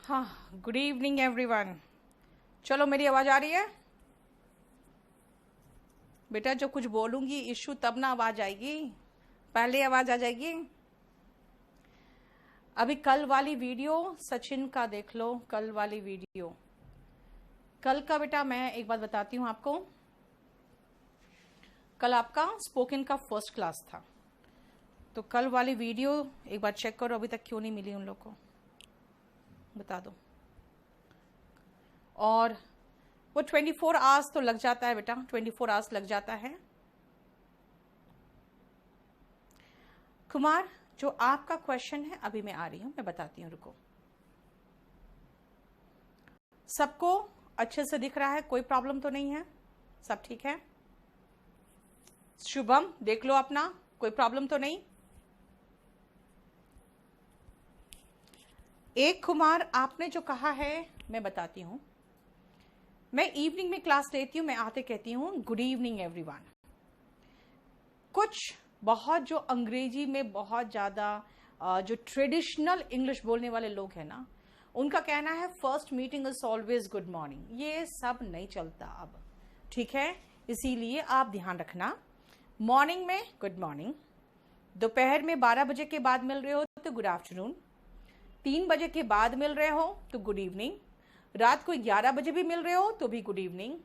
हाँ, good evening everyone. चलो, मेरी आवाज़ आ रही है बेटा? जो कुछ बोलूँगी इशू तब ना आवाज़ आएगी, पहले आवाज़ आ जाएगी। अभी कल वाली वीडियो सचिन का देख लो, कल वाली वीडियो। कल का बेटा मैं एक बात बताती हूँ आपको, कल आपका स्पोकन का फर्स्ट क्लास था, तो कल वाली वीडियो एक बार चेक करो, अभी तक क्यों नहीं मिली उन लोग को बता दो। और वो 24 आवर्स तो लग जाता है बेटा, 24 आवर्स लग जाता है। कुमार, जो आपका क्वेश्चन है अभी मैं आ रही हूं, मैं बताती हूं, रुको। सबको अच्छे से दिख रहा है? कोई प्रॉब्लम तो नहीं है? सब ठीक है? शुभम देख लो अपना, कोई प्रॉब्लम तो नहीं? एक कुमार, आपने जो कहा है मैं बताती हूं। मैं इवनिंग में क्लास लेती हूं, मैं आते कहती हूं गुड इवनिंग एवरीवन। कुछ बहुत जो अंग्रेजी में बहुत ज़्यादा जो ट्रेडिशनल इंग्लिश बोलने वाले लोग हैं ना, उनका कहना है first meeting is always good morning. ये सब नहीं चलता अब, ठीक है? इसीलिए आप ध्यान रखना, मॉर्निंग में गुड मॉर्निंग, दोपहर में 12 बजे के बाद मिल रहे हो तो गुड आफ्टरनून, 3 बजे के बाद मिल रहे हो तो गुड इवनिंग, रात को 11 बजे भी मिल रहे हो तो भी गुड इवनिंग।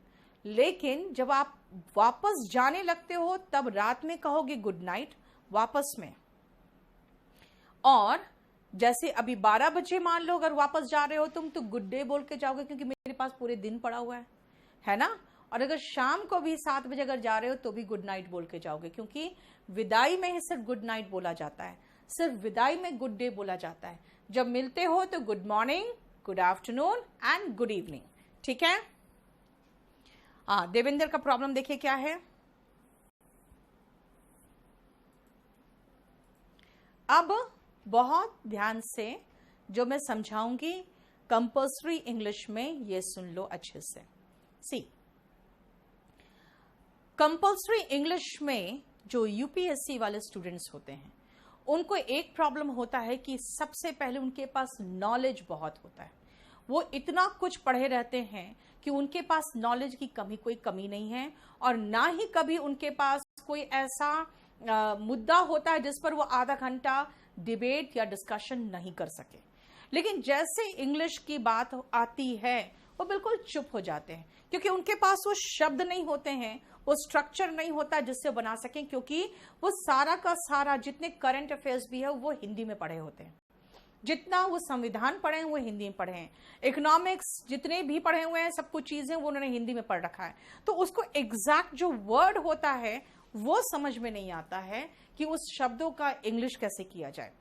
लेकिन जब आप वापस जाने लगते हो तब रात में कहोगे गुड नाइट वापस में। और जैसे अभी 12 बजे मान लो अगर वापस जा रहे हो तुम, तो गुड डे बोल के जाओगे, क्योंकि मेरे पास पूरे दिन पड़ा हुआ है ना। और अगर शाम को भी 7 बजे अगर जा रहे हो तो भी गुड नाइट बोल के जाओगे, क्योंकि विदाई में ही सिर्फ गुड नाइट बोला जाता है, सिर्फ विदाई में गुड डे बोला जाता है। जब मिलते हो तो good morning, good afternoon and good evening, ठीक है? देवेंद्र का प्रॉब्लम देखिए क्या है। अब बहुत ध्यान से जो मैं समझाऊंगी कंपल्सरी इंग्लिश में, ये सुन लो अच्छे से। सी, कंपल्सरी इंग्लिश में जो यूपीएससी वाले स्टूडेंट्स होते हैं उनको एक प्रॉब्लम होता है कि सबसे पहले उनके पास नॉलेज बहुत होता है। वो इतना कुछ पढ़े रहते हैं कि उनके पास नॉलेज की कोई कमी नहीं है, और ना ही कभी उनके पास कोई ऐसा मुद्दा होता है जिस पर वो आधा घंटा डिबेट या डिस्कशन नहीं कर सके। लेकिन जैसे इंग्लिश की बात आती है वो बिल्कुल चुप हो जाते हैं, क्योंकि उनके पास वो शब्द नहीं होते हैं, वो स्ट्रक्चर नहीं होता जिससे बना सकें, क्योंकि वो सारा का सारा जितने करंट अफेयर्स भी है वो हिंदी में पढ़े होते हैं। जितना वो संविधान पढ़े हैं वो हिंदी में पढ़े हैं, इकोनॉमिक्स जितने भी पढ़े हुए हैं सब कुछ चीजें वो उन्होंने हिंदी में पढ़ रखा है। तो उसको एग्जैक्ट जो वर्ड होता है वो समझ में नहीं आता है कि उस शब्दों का इंग्लिश कैसे किया जाए।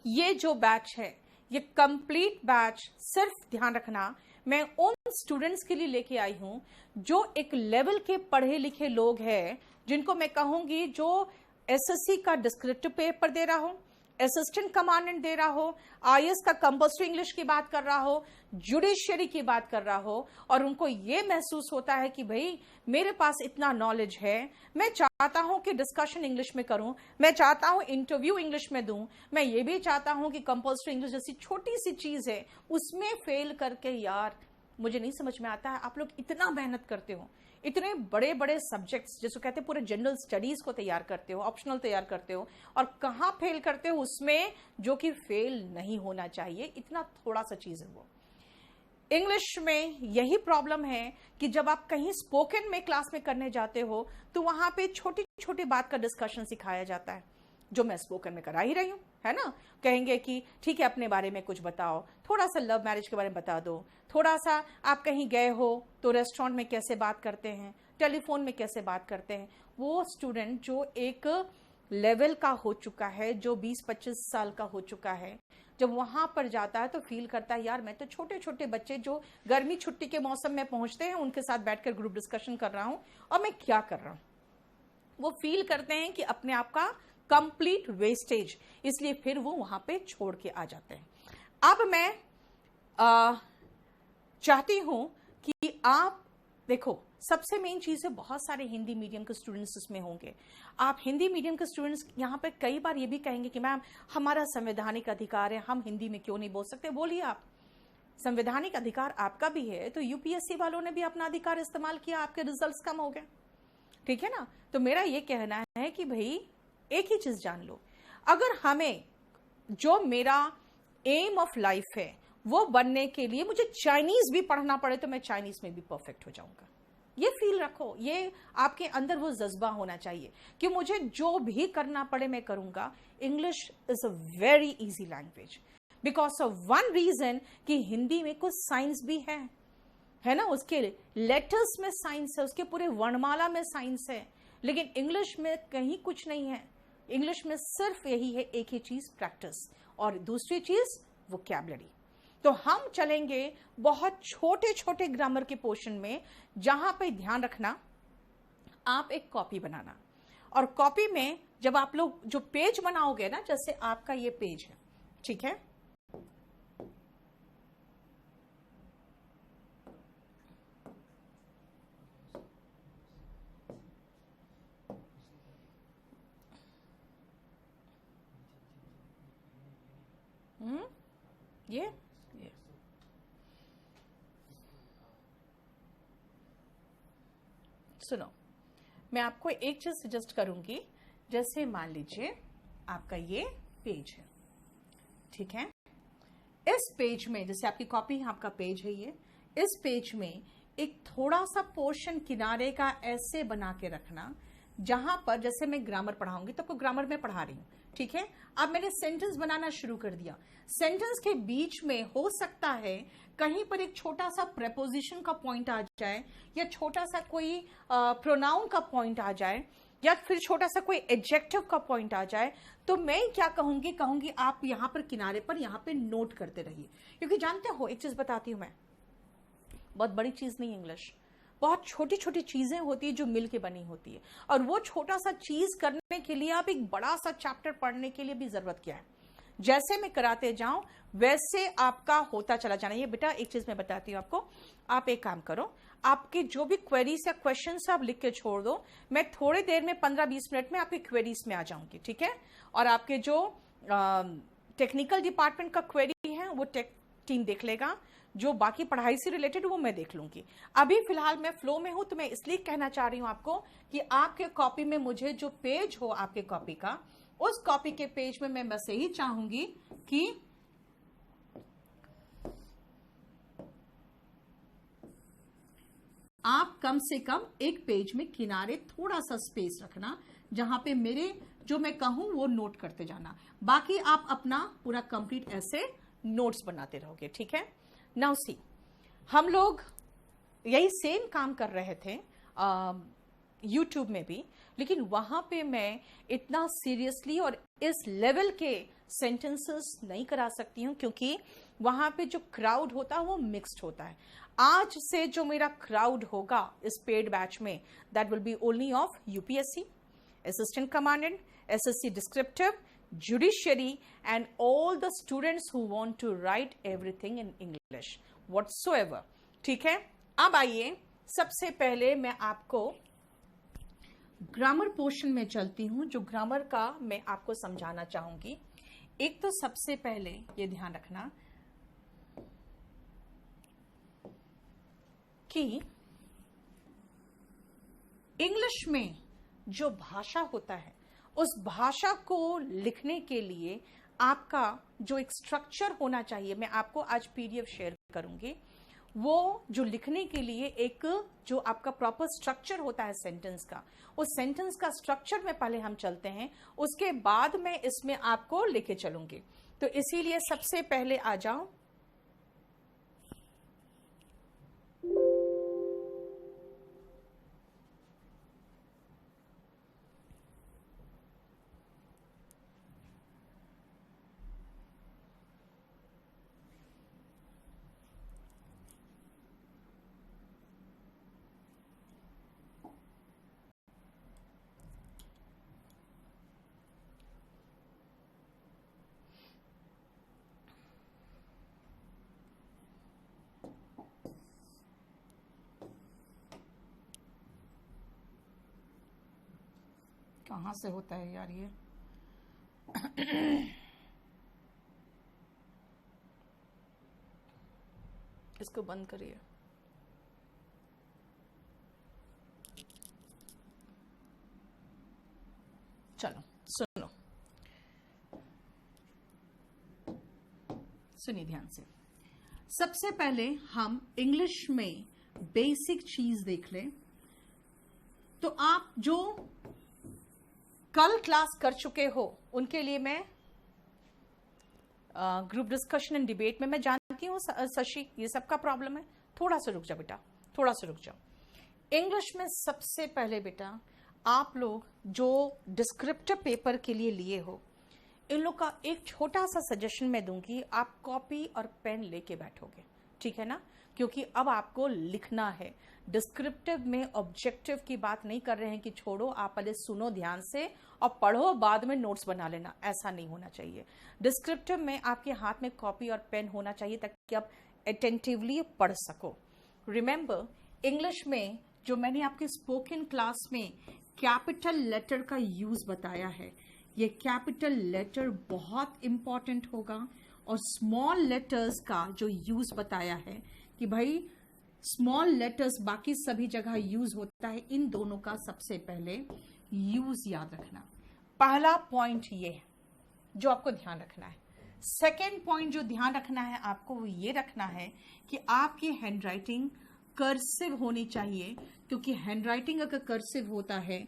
ये जो बैच है ये कंप्लीट बैच, सिर्फ ध्यान रखना, मैं उन स्टूडेंट्स के लिए लेके आई हूं जो एक लेवल के पढ़े लिखे लोग हैं, जिनको मैं कहूंगी जो एसएससी का डिस्क्रिप्टिव पेपर दे रहा हो, असिस्टेंट कमांडेंट दे रहा हो, आईएएस का कंपल्सरी इंग्लिश की बात कर रहा हो, जुडिशियरी की बात कर रहा हो, और उनको ये महसूस होता है कि भाई मेरे पास इतना नॉलेज है, मैं चाहता हूं कि डिस्कशन इंग्लिश में करूं, मैं चाहता हूं इंटरव्यू इंग्लिश में दूं, मैं ये भी चाहता हूं कि कंपल्सरी इंग्लिश जैसी छोटी सी चीज है उसमें फेल करके, यार मुझे नहीं समझ में आता है, आप लोग इतना मेहनत करते हो, इतने बड़े बड़े सब्जेक्ट्स जिसको कहते हैं पूरे जनरल स्टडीज को तैयार करते हो, ऑप्शनल तैयार करते हो, और कहाँ फेल करते हो उसमें जो कि फेल नहीं होना चाहिए, इतना थोड़ा सा चीज है वो। इंग्लिश में यही प्रॉब्लम है कि जब आप कहीं स्पोकन में क्लास में करने जाते हो तो वहां पे छोटी छोटी बात का डिस्कशन सिखाया जाता है, जो मैं स्पोकन में करा ही रही हूँ, है ना। कहेंगे कि ठीक है अपने बारे में कुछ बताओ, थोड़ा सा लव मैरिज के बारे में बता दो, थोड़ा सा आप कहीं गए हो तो रेस्टोरेंट में कैसे बात करते हैं, टेलीफोन में कैसे बात करते हैं। वो स्टूडेंट जो एक लेवल का हो चुका है, जो 20-25 साल का हो चुका है, जब वहां पर जाता है तो फील करता है यार मैं तो छोटे छोटे बच्चे जो गर्मी छुट्टी के मौसम में पहुंचते हैं उनके साथ बैठकर ग्रुप डिस्कशन कर रहा हूं और मैं क्या कर रहा हूं। वो फील करते हैं कि अपने आप का कंप्लीट वेस्टेज, इसलिए फिर वो वहां पे छोड़ के आ जाते हैं। अब मैं चाहती हूं कि आप देखो, सबसे मेन चीज है बहुत सारे हिंदी मीडियम के स्टूडेंट्स इसमें होंगे। आप हिंदी मीडियम के स्टूडेंट्स यहाँ पे कई बार ये भी कहेंगे कि मैम हमारा संवैधानिक अधिकार है, हम हिंदी में क्यों नहीं बोल सकते। बोलिए, आप संवैधानिक अधिकार आपका भी है, तो यूपीएससी वालों ने भी अपना अधिकार इस्तेमाल किया, आपके रिजल्ट्स कम हो गए, ठीक है ना। तो मेरा ये कहना है कि भाई एक ही चीज जान लो, अगर हमें जो मेरा एम ऑफ लाइफ है वो बनने के लिए मुझे चाइनीज भी पढ़ना पड़े तो मैं चाइनीज में भी परफेक्ट हो जाऊंगा। ये फील रखो, ये आपके अंदर वो जज्बा होना चाहिए कि मुझे जो भी करना पड़े मैं करूंगा। English is a very easy language because of one reason कि हिंदी में कुछ साइंस भी है ना, उसके लेटर्स में साइंस है, उसके पूरे वर्णमाला में साइंस है, लेकिन इंग्लिश में कहीं कुछ नहीं है। इंग्लिश में सिर्फ यही है एक ही चीज, प्रैक्टिस, और दूसरी चीज वोकैबुलरी। तो हम चलेंगे बहुत छोटे छोटे ग्रामर के पोर्शन में, जहां पे ध्यान रखना आप एक कॉपी बनाना, और कॉपी में जब आप लोग जो पेज बनाओगे ना, जैसे आपका ये पेज है, ठीक है, ये सुनो, मैं आपको एक चीज सजेस्ट करूंगी। जैसे मान लीजिए आपका ये पेज है, ठीक है, इस पेज में जैसे आपकी कॉपी है, आपका पेज है ये, इस पेज में एक थोड़ा सा पोर्शन किनारे का ऐसे बना के रखना, जहां पर जैसे मैं ग्रामर पढ़ाऊंगी तो आपको ग्रामर में पढ़ा रही हूं, ठीक है। अब मैंने सेंटेंस बनाना शुरू कर दिया, सेंटेंस के बीच में हो सकता है कहीं पर एक छोटा सा प्रेपोजिशन का पॉइंट आ जाए, या छोटा सा कोई प्रोनाउन का पॉइंट आ जाए, या फिर छोटा सा कोई एडजेक्टिव का पॉइंट आ जाए, तो मैं क्या कहूंगी आप यहां पर किनारे पर यहां पे नोट करते रहिए। क्योंकि जानते हो, एक चीज बताती हूं मैं, बहुत बड़ी चीज नहीं इंग्लिश, बहुत छोटी छोटी चीजें होती है जो मिलके बनी होती है, और वो छोटा सा चीज करने के लिए आप एक बड़ा सा चैप्टर पढ़ने के लिए भी जरूरत क्या है। जैसे मैं कराते जाऊं वैसे आपका होता चला जाना। ये बेटा एक चीज मैं बताती हूँ आपको, आप एक काम करो, आपके जो भी क्वेरीज या क्वेश्चन आप लिख के छोड़ दो, मैं थोड़ी देर में 15-20 मिनट में आपके क्वेरीज में आ जाऊंगी, ठीक है। और आपके जो टेक्निकल डिपार्टमेंट का क्वेरी है वो टेक टीम देख लेगा, जो बाकी पढ़ाई से रिलेटेड वो मैं देख लूंगी। अभी फिलहाल मैं फ्लो में हूं, तो मैं इसलिए कहना चाह रही हूं आपको कि आपके कॉपी में मुझे जो पेज हो आपके कॉपी का, उस कॉपी के पेज में मैं बस यही चाहूंगी कि आप कम से कम एक पेज में किनारे थोड़ा सा स्पेस रखना, जहां पे मेरे जो मैं कहूं वो नोट करते जाना, बाकी आप अपना पूरा कंप्लीट ऐसे नोट्स बनाते रहोगे, ठीक है। नाउ सी, हम लोग यही सेम काम कर रहे थे यूट्यूब में भी, लेकिन वहां पे मैं इतना सीरियसली और इस लेवल के सेंटेंसेस नहीं करा सकती हूं, क्योंकि वहां पे जो क्राउड होता है वो मिक्स्ड होता है। आज से जो मेरा क्राउड होगा इस पेड बैच में, that will be only of UPSC, assistant commandant, SSC descriptive, judiciary, and all the students who want to write everything in English whatsoever, ठीक है। अब आइए, सबसे पहले मैं आपको ग्रामर पोर्शन में चलती हूं, जो ग्रामर का मैं आपको समझाना चाहूंगी। एक तो सबसे पहले ये ध्यान रखना कि इंग्लिश में जो भाषा होता है, उस भाषा को लिखने के लिए आपका जो एक स्ट्रक्चर होना चाहिए, मैं आपको आज पीडीएफ शेयर करूंगी, वो जो लिखने के लिए एक जो आपका प्रॉपर स्ट्रक्चर होता है सेंटेंस का, उस सेंटेंस का स्ट्रक्चर में पहले हम चलते हैं, उसके बाद मैं इसमें आपको लेके चलूंगी। तो इसीलिए सबसे पहले आ जाओ, कहाँ से होता है यार ये इसको बंद करिए। चलो सुनो, सुनिए ध्यान से। सबसे पहले हम इंग्लिश में बेसिक चीज देख लें। तो आप जो कल क्लास कर चुके हो उनके लिए मैं ग्रुप डिस्कशन एंड डिबेट में, मैं जानती हूँ शशि ये सबका प्रॉब्लम है। थोड़ा सा रुक जाओ बेटा, थोड़ा सा रुक जाओ। इंग्लिश में सबसे पहले बेटा आप लोग जो डिस्क्रिप्टिव पेपर के लिए लिए हो, इन लोग का एक छोटा सा सजेशन मैं दूंगी, आप कॉपी और पेन लेके बैठोगे, ठीक है ना? क्योंकि अब आपको लिखना है। डिस्क्रिप्टिव में ऑब्जेक्टिव की बात नहीं कर रहे हैं कि छोड़ो, आप पहले सुनो ध्यान से और पढ़ो, बाद में नोट्स बना लेना, ऐसा नहीं होना चाहिए। डिस्क्रिप्टिव में आपके हाथ में कॉपी और पेन होना चाहिए ताकि आप अटेंटिवली पढ़ सको। रिमेंबर, इंग्लिश में जो मैंने आपके स्पोकन क्लास में कैपिटल लेटर का यूज बताया है, ये कैपिटल लेटर बहुत इंपॉर्टेंट होगा। और स्मॉल लेटर्स का जो यूज बताया है कि भाई स्मॉल लेटर्स बाकी सभी जगह यूज होता है, इन दोनों का सबसे पहले यूज याद रखना। पहला पॉइंट ये है जो आपको ध्यान रखना है। सेकेंड पॉइंट जो ध्यान रखना है आपको वो ये रखना है कि आपकी हैंडराइटिंग कर्सिव होनी चाहिए, क्योंकि हैंडराइटिंग अगर कर्सिव होता है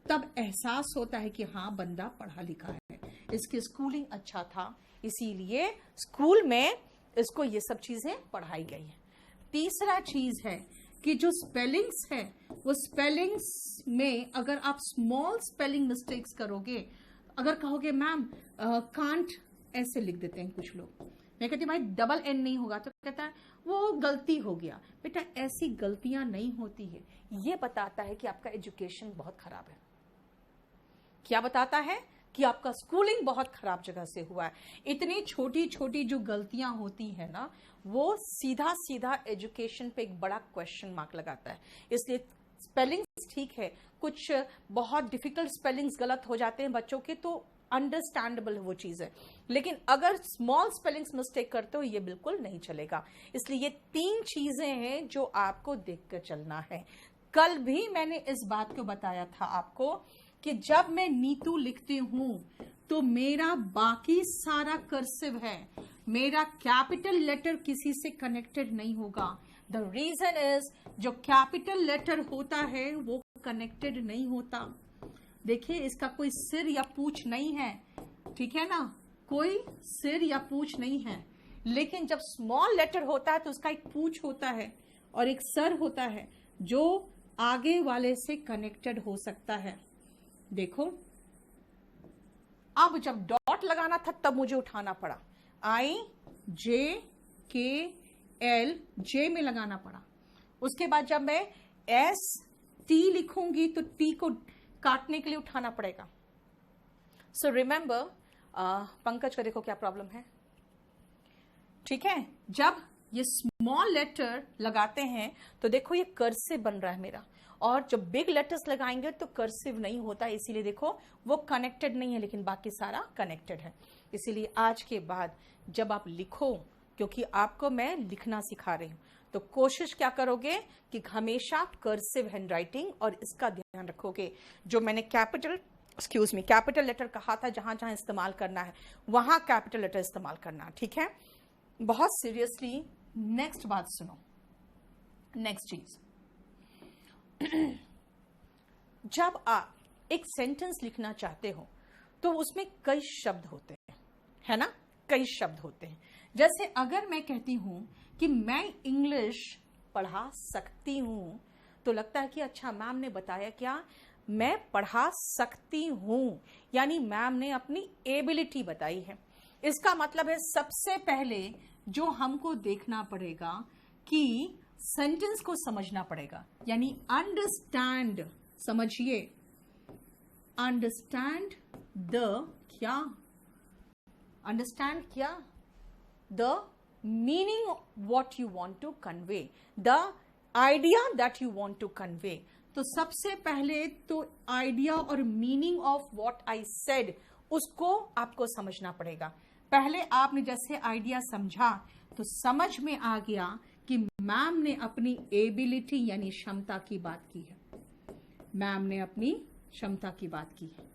तब एहसास होता है कि हाँ बंदा पढ़ा लिखा है, इसकी स्कूलिंग अच्छा था, इसीलिए स्कूल में इसको ये सब चीजें पढ़ाई गई है। तीसरा चीज है कि जो स्पेलिंग्स है वो स्पेलिंग्स में अगर आप स्मॉल स्पेलिंग मिस्टेक्स करोगे, अगर कहोगे मैम कांट ऐसे लिख देते हैं कुछ लोग, मैं कहती हूँ भाई डबल एन नहीं होगा, तो कहता है वो गलती हो गया। बेटा ऐसी गलतियां नहीं होती है, ये बताता है कि आपका एजुकेशन बहुत खराब है। क्या बताता है? कि आपका स्कूलिंग बहुत खराब जगह से हुआ है। इतनी छोटी छोटी जो गलतियां होती है ना, वो सीधा सीधा एजुकेशन पे एक बड़ा क्वेश्चन मार्क लगाता है। इसलिए स्पेलिंग्स ठीक है, कुछ बहुत डिफिकल्ट स्पेलिंग्स गलत हो जाते हैं बच्चों के, तो अंडरस्टैंडेबल है वो चीज है, लेकिन अगर स्मॉल स्पेलिंग्स मिस्टेक करते हो ये बिल्कुल नहीं चलेगा। इसलिए ये तीन चीजें हैं जो आपको देख कर चलना है। कल भी मैंने इस बात को बताया था आपको कि जब मैं नीतू लिखती हूं तो मेरा बाकी सारा कर्सिव है, मेरा कैपिटल लेटर किसी से कनेक्टेड नहीं होगा। द रीजन इज जो कैपिटल लेटर होता है वो कनेक्टेड नहीं होता। देखिए इसका कोई सिर या पूछ नहीं है, ठीक है ना, कोई सिर या पूछ नहीं है। लेकिन जब स्मॉल लेटर होता है तो उसका एक पूछ होता है और एक सर होता है जो आगे वाले से कनेक्टेड हो सकता है। देखो अब जब डॉट लगाना था तब मुझे उठाना पड़ा, आई जे के एल, जे में लगाना पड़ा। उसके बाद जब मैं एस टी लिखूंगी तो टी को काटने के लिए उठाना पड़ेगा। सो रिमेंबर, पंकज का देखो क्या प्रॉब्लम है, ठीक है। जब ये स्मॉल लेटर लगाते हैं तो देखो ये कर्सिव बन रहा है मेरा, और जब बिग लेटर्स लगाएंगे तो कर्सिव नहीं होता, इसीलिए देखो वो कनेक्टेड नहीं है, लेकिन बाकी सारा कनेक्टेड है। इसीलिए आज के बाद जब आप लिखो, क्योंकि आपको मैं लिखना सिखा रही हूं, तो कोशिश क्या करोगे कि हमेशा कर्सिव हैंडराइटिंग और इसका ध्यान रखोगे। जो मैंने कैपिटल लेटर कहा था, जहां जहां इस्तेमाल करना है वहां कैपिटल लेटर इस्तेमाल करना, ठीक है। बहुत सीरियसली नेक्स्ट बात सुनो, नेक्स्ट चीज, जब आप एक सेंटेंस लिखना चाहते हो तो उसमें कई शब्द होते हैं, है ना, कई शब्द होते हैं। जैसे अगर मैं कहती हूं कि मैं इंग्लिश पढ़ा सकती हूं, तो लगता है कि अच्छा मैम ने बताया क्या, मैं पढ़ा सकती हूं, यानी मैम ने अपनी एबिलिटी बताई है। इसका मतलब है सबसे पहले जो हमको देखना पड़ेगा कि सेंटेंस को समझना पड़ेगा, यानी अंडरस्टैंड, समझिए, अंडरस्टैंड द क्या, अंडरस्टैंड क्या, the meaning what you want to convey, the idea that you want to convey. तो सबसे पहले तो आइडिया और meaning of what I said उसको आपको समझना पड़ेगा। पहले आपने जैसे आइडिया समझा तो समझ में आ गया कि मैम ने अपनी एबिलिटी यानी क्षमता की बात की है, मैम ने अपनी क्षमता की बात की है।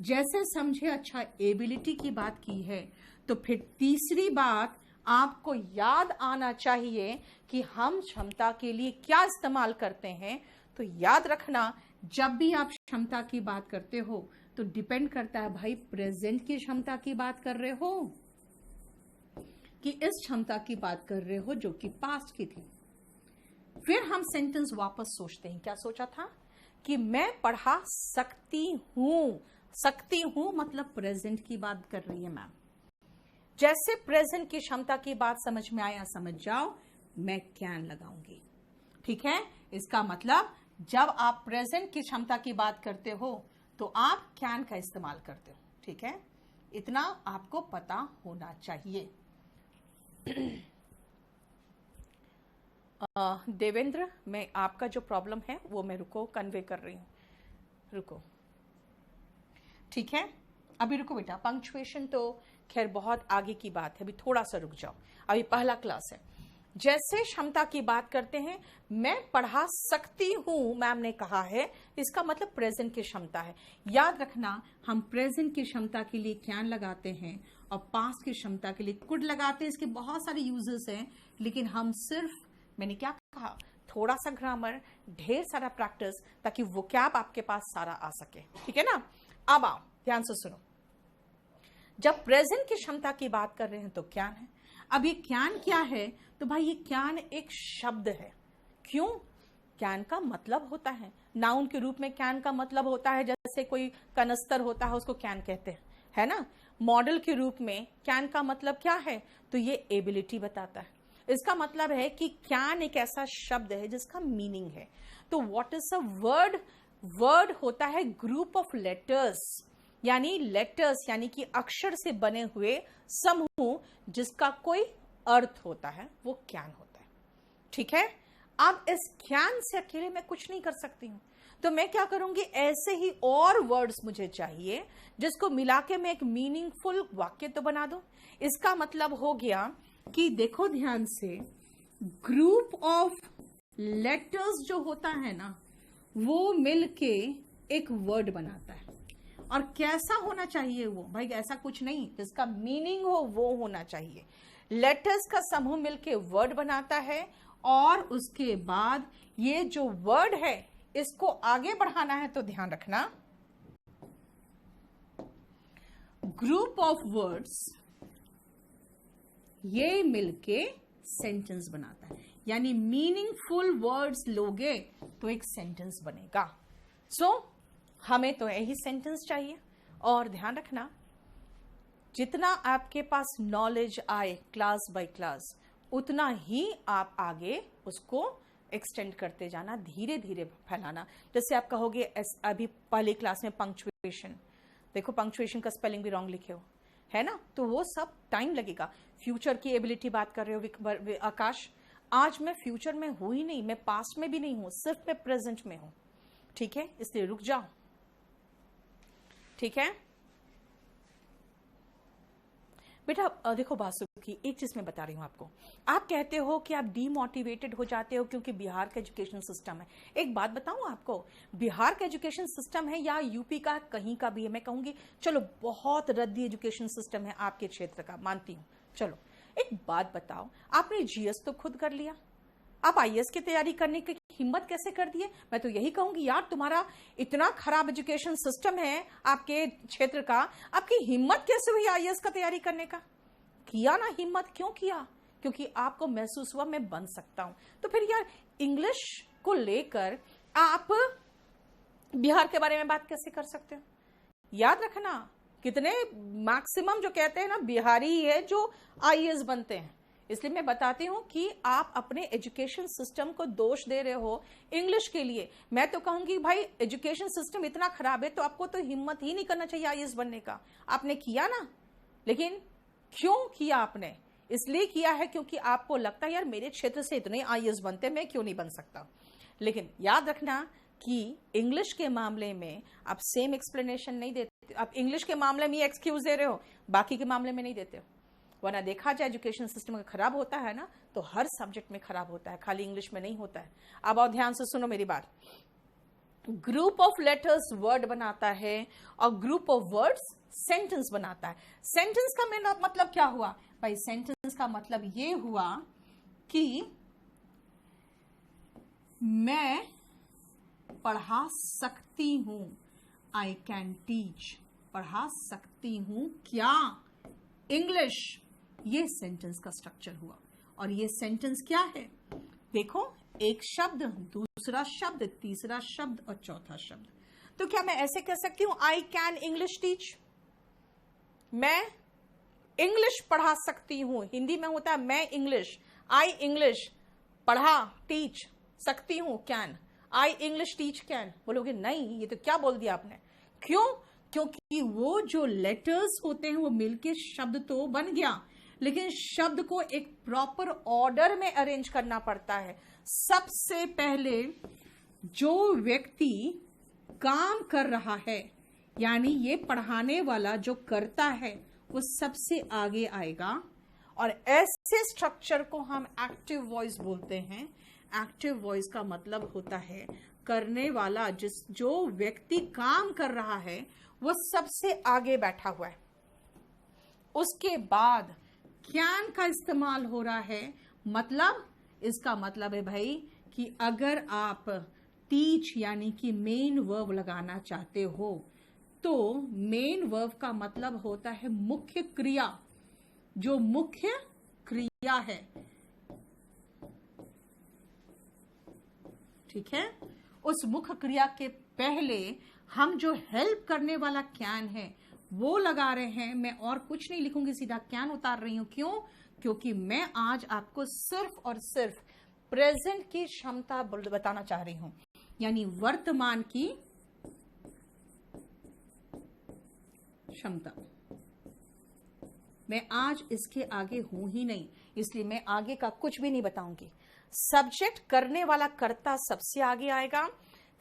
जैसे समझे अच्छा एबिलिटी की बात की है, तो फिर तीसरी बात आपको याद आना चाहिए कि हम क्षमता के लिए क्या इस्तेमाल करते हैं। तो याद रखना, जब भी आप क्षमता की बात करते हो तो डिपेंड करता है भाई प्रेजेंट की क्षमता की बात कर रहे हो कि इस क्षमता की बात कर रहे हो जो कि पास्ट की थी। फिर हम सेंटेंस वापस सोचते हैं, क्या सोचा था कि मैं पढ़ा सकती हूं, सकती हूं मतलब प्रेजेंट की बात कर रही है मैम। जैसे प्रेजेंट की क्षमता की बात समझ में आया, समझ जाओ मैं कैन लगाऊंगी, ठीक है। इसका मतलब जब आप प्रेजेंट की क्षमता की बात करते हो तो आप कैन का इस्तेमाल करते हो, ठीक है। इतना आपको पता होना चाहिए। देवेंद्र, मैं आपका जो प्रॉब्लम है वो मैं रुको कन्वे कर रही हूं, रुको, ठीक है। अभी रुको बेटा, पंक्चुएशन तो खैर बहुत आगे की बात है, अभी थोड़ा सा रुक जाओ, अभी पहला क्लास है। जैसे क्षमता की बात करते हैं, मैं पढ़ा सकती हूं मैम ने कहा है, इसका मतलब प्रेजेंट की क्षमता है। याद रखना, हम प्रेजेंट की क्षमता के लिए कैन लगाते हैं और पास्ट की क्षमता के लिए कुड लगाते हैं। इसके बहुत सारे यूजेस हैं, लेकिन हम सिर्फ, मैंने क्या कहा, थोड़ा सा ग्रामर, ढेर सारा प्रैक्टिस, ताकि वोकैब आपके पास सारा आ सके, ठीक है ना। अब आओ ध्यान से सुनो, जब प्रेजेंट की क्षमता की बात कर रहे हैं तो कैन है। अब ये कैन क्या है, तो भाई ये कैन एक शब्द है। क्यों? कैन का मतलब होता है, नाउन के रूप में कैन का मतलब होता है, जैसे कोई कनस्तर होता है उसको कैन कहते हैं, है ना। मॉडल के रूप में कैन का मतलब क्या है, तो ये एबिलिटी बताता है। इसका मतलब है कि कैन एक ऐसा शब्द है जिसका मीनिंग है। तो what is a word, word होता है ग्रुप ऑफ लेटर्स, यानी लेटर्स यानी कि अक्षर से बने हुए समूह जिसका कोई अर्थ होता है, वो कैन होता है, ठीक है। अब इस कैन से अकेले मैं कुछ नहीं कर सकती हूं, तो मैं क्या करूंगी, ऐसे ही और वर्ड्स मुझे चाहिए जिसको मिला के मैं एक मीनिंगफुल वाक्य तो बना दूं। इसका मतलब हो गया कि देखो ध्यान से, ग्रुप ऑफ लेटर्स जो होता है ना, वो मिलके एक वर्ड बनाता है। और कैसा होना चाहिए वो, भाई ऐसा कुछ नहीं, जिसका मीनिंग हो वो होना चाहिए। लेटर्स का समूह मिलके वर्ड बनाता है, और उसके बाद ये जो वर्ड है इसको आगे बढ़ाना है, तो ध्यान रखना, ग्रुप ऑफ वर्ड्स ये मिलके सेंटेंस बनाता है, यानी मीनिंगफुल वर्ड्स लोगे तो एक सेंटेंस बनेगा। सो हमें तो यही सेंटेंस चाहिए। और ध्यान रखना, जितना आपके पास नॉलेज आए क्लास बाय क्लास, उतना ही आप आगे उसको एक्सटेंड करते जाना, धीरे धीरे फैलाना। जैसे आप कहोगे अभी पहली क्लास में पंक्चुएशन, देखो पंक्चुएशन का स्पेलिंग भी रॉन्ग लिखे हो, है ना, तो वो सब टाइम लगेगा। फ्यूचर की एबिलिटी बात कर रहे हो आकाश, आज मैं फ्यूचर में हूं ही नहीं, मैं पास्ट में भी नहीं हूं, सिर्फ मैं प्रेजेंट में हूं, ठीक है, इसलिए रुक जाओ, ठीक है बेटा। देखो बासु की एक चीज मैं बता रही हूं आपको, आप कहते हो कि आप डीमोटिवेटेड हो जाते हो क्योंकि बिहार का एजुकेशन सिस्टम है। एक बात बताऊं आपको, बिहार का एजुकेशन सिस्टम है या यूपी का कहीं का भी है, मैं कहूंगी चलो बहुत रद्दी एजुकेशन सिस्टम है आपके क्षेत्र का, मानती हूं। चलो एक बात बताओ, आपने जीएस तो खुद कर लिया, आप आईएएस की तैयारी करने की हिम्मत कैसे कर दिए? मैं तो यही कहूंगी यार, तुम्हारा इतना खराब एजुकेशन सिस्टम है आपके क्षेत्र का, आपकी हिम्मत कैसे हुई आईएएस का तैयारी करने का? किया ना, हिम्मत क्यों किया? क्योंकि आपको महसूस हुआ मैं बन सकता हूं। तो फिर यार इंग्लिश को लेकर आप बिहार के बारे में बात कैसे कर सकते हो? याद रखना, कितने मैक्सिमम जो कहते हैं ना बिहारी ही है जो आईएएस बनते हैं। इसलिए मैं बताती हूं कि आप अपने एजुकेशन सिस्टम को दोष दे रहे हो इंग्लिश के लिए। मैं तो कहूंगी भाई एजुकेशन सिस्टम इतना खराब है तो आपको तो हिम्मत ही नहीं करना चाहिए आईएएस बनने का। आपने किया ना, लेकिन क्यों किया आपने? इसलिए किया है क्योंकि आपको लगता है यार मेरे क्षेत्र से इतने आईएएस बनते, मैं क्यों नहीं बन सकता। लेकिन याद रखना कि इंग्लिश के मामले में आप सेम एक्सप्लेनेशन नहीं देते। आप इंग्लिश के मामले में एक्सक्यूज दे रहे हो, बाकी के मामले में नहीं देते हो। वरना देखा जाए एजुकेशन सिस्टम अगर खराब होता है ना तो हर सब्जेक्ट में खराब होता है, खाली इंग्लिश में नहीं होता है। अब और ध्यान से सुनो मेरी बात। ग्रुप ऑफ लेटर्स वर्ड बनाता है और ग्रुप ऑफ वर्ड्स सेंटेंस बनाता है। सेंटेंस का मेरा मतलब क्या हुआ भाई? सेंटेंस का मतलब ये हुआ कि मैं पढ़ा सकती हूं, आई कैन टीच। पढ़ा सकती हूं क्या? इंग्लिश। ये सेंटेंस का स्ट्रक्चर हुआ। और ये सेंटेंस क्या है? देखो, एक शब्द, दूसरा शब्द, तीसरा शब्द और चौथा शब्द। तो क्या मैं ऐसे कह सकती हूं आई कैन इंग्लिश टीच? मैं इंग्लिश पढ़ा सकती हूं। हिंदी में होता है मैं इंग्लिश, आई इंग्लिश पढ़ा टीच सकती हूं, can. I English teach can. बोलोगे नहीं, ये तो क्या बोल दिया आपने। क्यों? क्योंकि वो जो लेटर्स होते हैं वो मिलके शब्द तो बन गया, लेकिन शब्द को एक प्रॉपर ऑर्डर में अरेंज करना पड़ता है। सबसे पहले जो व्यक्ति काम कर रहा है, यानी ये पढ़ाने वाला जो करता है, वो सबसे आगे आएगा। और ऐसे स्ट्रक्चर को हम एक्टिव वॉइस बोलते हैं। एक्टिव वॉइस का मतलब होता है करने वाला, जो व्यक्ति काम कर रहा है वो सबसे आगे बैठा हुआ है। उसके बाद कैन का इस्तेमाल हो रहा है। मतलब इसका मतलब है भाई कि अगर आप टीच यानी कि मेन वर्ब लगाना चाहते हो तो मेन वर्ब का मतलब होता है मुख्य क्रिया। जो मुख्य क्रिया है, ठीक है, उस मुख्य क्रिया के पहले हम जो हेल्प करने वाला कैन है वो लगा रहे हैं। मैं और कुछ नहीं लिखूंगी, सीधा कैन उतार रही हूं। क्यों? क्योंकि मैं आज आपको सिर्फ और सिर्फ प्रेजेंट की क्षमता बताना चाह रही हूं, यानी वर्तमान की क्षमता। मैं आज इसके आगे हूं ही नहीं, इसलिए मैं आगे का कुछ भी नहीं बताऊंगी। सब्जेक्ट करने वाला कर्ता सबसे आगे आएगा,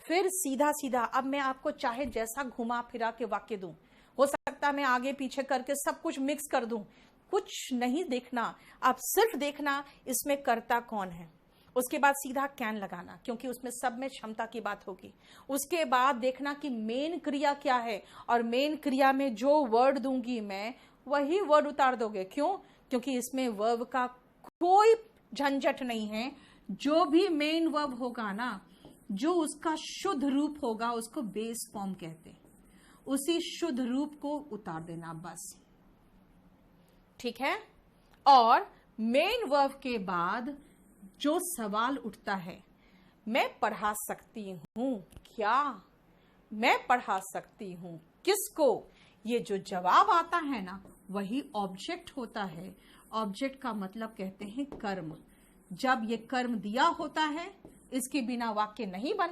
फिर सीधा सीधा। अब मैं आपको चाहे जैसा घुमा फिरा के वाक्य दूं, हो सकता है मैं आगे पीछे करके सब कुछ मिक्स कर दूं, कुछ नहीं देखना। आप सिर्फ देखना इसमें कर्ता कौन है, उसके बाद सीधा कैन लगाना, क्योंकि उसमें सब में क्षमता की बात होगी। उसके बाद देखना कि मेन क्रिया क्या है, और मेन क्रिया में जो वर्ड दूंगी मैं वही वर्ड उतार दोगे। क्यों? क्योंकि इसमें वर्ब का कोई झंझट नहीं है। जो भी मेन वर्ब होगा ना, जो उसका शुद्ध रूप होगा उसको बेस फॉर्म कहते हैं। उसी शुद्ध रूप को उतार देना बस, ठीक है। और मेन वर्ब के बाद जो सवाल उठता है, मैं पढ़ा सकती हूं क्या? मैं पढ़ा सकती हूं किसको? ये जो जवाब आता है ना, वही ऑब्जेक्ट होता है। ऑब्जेक्ट का मतलब कहते हैं कर्म। जब ये कर्म दिया होता है, इसके बिना वाक्य नहीं बन